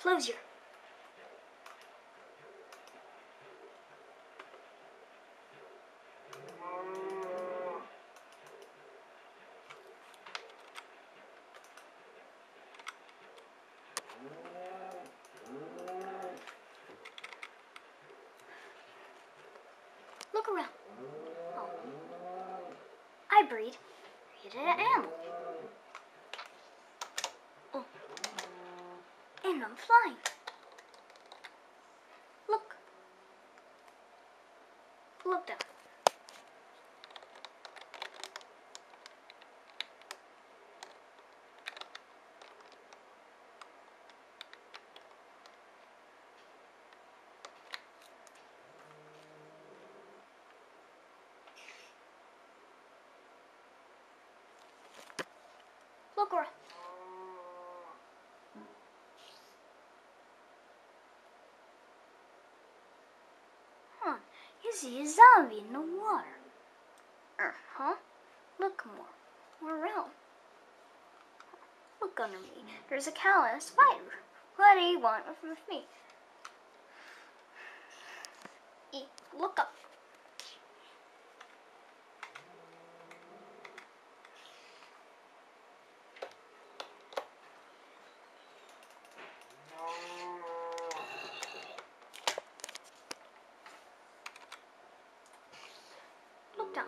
closure. Look around. Oh. I breed. Created an animal. Oh. And I'm flying. Look. Look down. Look around. Huh. You see a zombie in the water. Huh? Look more around. Look under me. There's a cow and a spider. What do you want with me? Look up. Look down.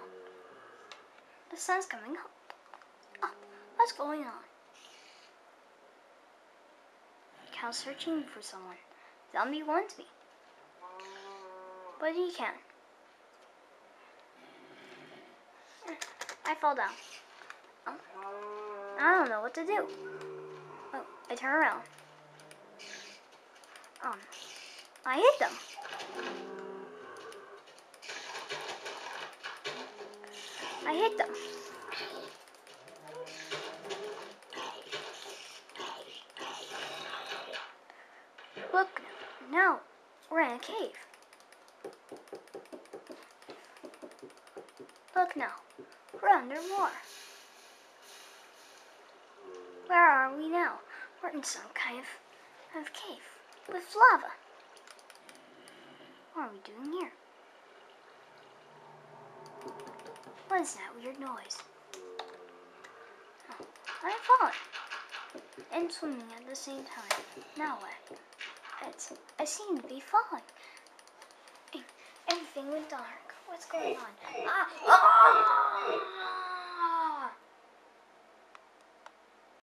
The sun's coming up. Oh, what's going on? Cow's searching for someone. Zombie wants me. But he can't. I fall down. Oh, I don't know what to do. Oh, I turn around. I hit them. I hit them. Look, now we're in a cave. Look now, we're underwater. Where are we now? We're in some kind of cave with lava. What are we doing here? What is that weird noise? Oh, I'm falling and swimming at the same time. Now what? I seem to be falling. Everything went dark. What's going on?